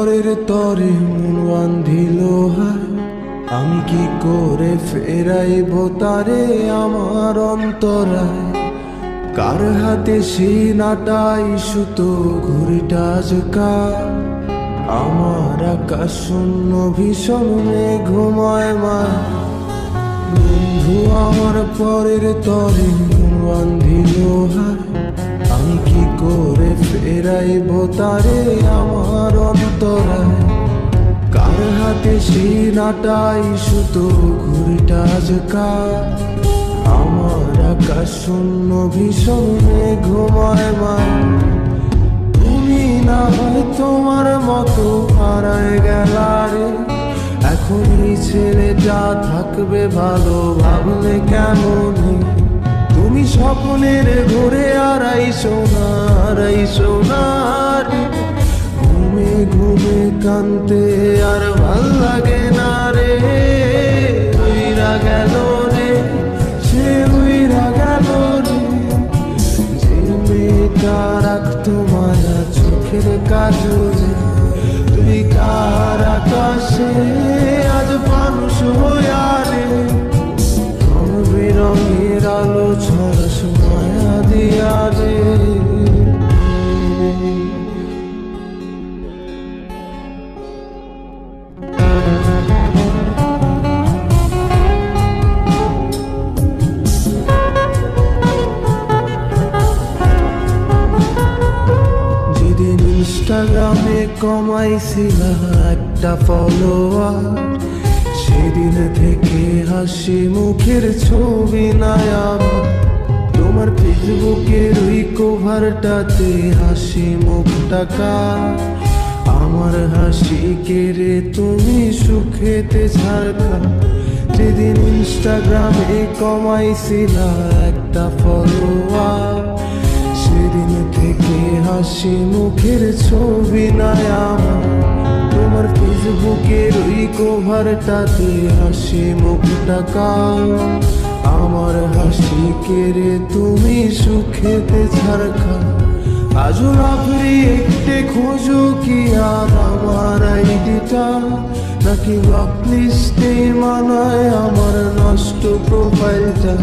পরের তরে মন বান্ধিল হায়, আমি কি করে ফেরাইব তারে আমার অন্তরায়। কার হাতে সেই নাটাই সুতো ঘুরিটা আজকা, আমার আকাশ শূন্য ভীষণ মেঘময় মায়। বন্ধু আমার পরের তরে মন বান্ধিল হায়, আমি কি করে ফেরাইব তারে আমার অন্তরায়। কার হাতে সেই নাটাই সুতো ঘুরিটা আজকা, আমার আকাশ শূন্য ভীষণ মেঘময় মায়। তুমি না হয় তোমার মতো হারায় গেলারে, এখন এই ছেলেটা থাকবে ভালো ভাবলে কেমন। তুমি স্বপ্নের ঘুরে আড়াই সোনার, ঘুমে ঘুমে কানতে আর ভাল লাগে না রে। উইরা গেল রে, সে উইরা গেল রে, যে মেয়েটা রাখতো মায়া চোখের কাজলে। তুই কার আকাশে আজ মানুষ হইয়া রে, রং বেরঙের আলো ছড়াস মায়া দিয়া রে। যেদিন ইনস্টাগ্রামে কমাইছিলা একটা ফলোয়ার, সেদিন থেকে হাসি মুখের ছবি নাই আমার। তোমার ফেসবুকের ওই কভারটাতে হাসি মুখটা কার, আমার হাসি কেড়ে তুমি সুখেতে ঝাড়খা। যেদিন ইনস্টাগ্রামে কমাইছিলা একটা ফলোয়ার, সেদিন থেকে হাসি মুখের ছবি নাই আমার। তোমার ফেসবুকের ওই কভারটাতে হাসি মুখটা কার, আমার হাসি কেড়ে তুমি সুখেতে ঝাড়খা। আজও রাত্রি একটে খোঁজো কি আর আমার আইডিটা, নাকি ব্লক লিস্টে মানায় আমার নষ্ট প্রোফাইলটা।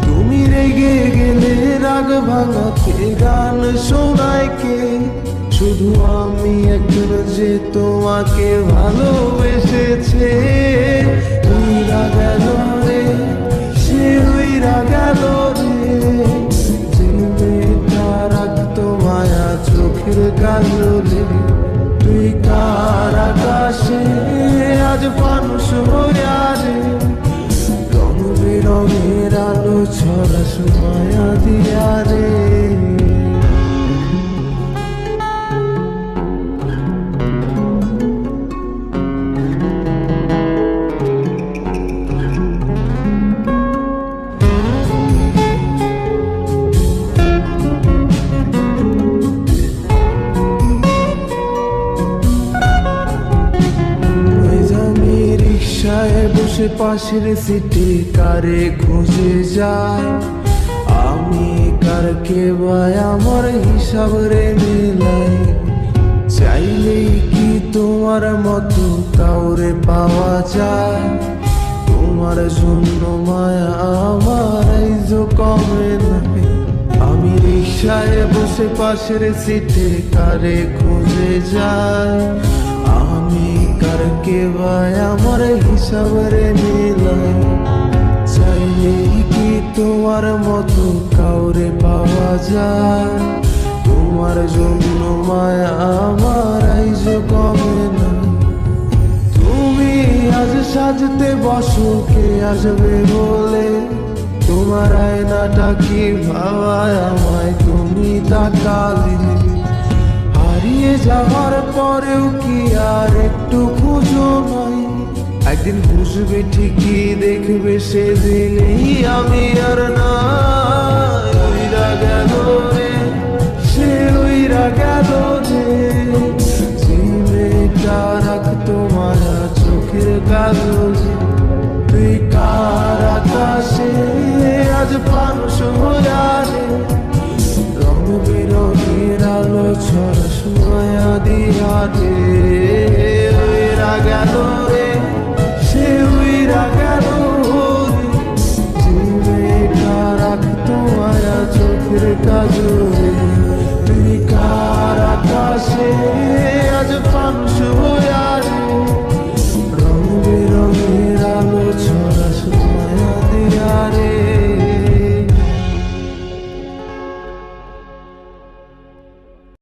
তুমি রেগে গেলে রাগ ভাঙাতে গান শোনায় কে, শুধু আমি একজন যে তোমাকে ভালোবেসেছে। উইরা গেল রে, সে উইরা গেল রে, যে মেয়েটা রাখতো মায়া চোখের কাজলে। তুই কার আকাশে আজ মানুষ হইয়া রে, রং বেরঙের আলো ছড়াস মায়া দিয়া রে। বসে পাশের সিটে কারে খুঁজে যায়, আমি কারকে ভাই আমার হিসাব রে মেলাই। চাইলেই কি তোমার মতো কাউরে পাওয়া যায়, তোমার জন্য মায়া আমার আইজো কমে নাই। আমি রিক্সায় বসে পাশের সিটে কারে খুঁজে যায়, আমি কারকে ভাই আমার হিসাব রে মিলাই। চাইলেই কি তোমার মতো কাউরে পাওয়া যায়, তোমার জন্য মায়া আমার আইজো কমে না। তুমি আজ সাজতে বসো কে আসবে বলে, তোমার আয়নাটা কি ভাবায় আমায় তুমি তাকালে। হারিয়ে যাওয়ার পরেও কি আর একটু খুঁজো নাই, একদিন বুঝবে ঠিকই দেখবে সেদিনই আমি আর নাই। উইরা গেল রে, সে উইরা গেল রে, যে মেয়েটা রাখতো মায়া চোখের কাজলে। তুই কার আকাশে আজ মানুষ হইয়া রে, রং বেরঙের আলো ছড়াস মায়া দিয়া রে।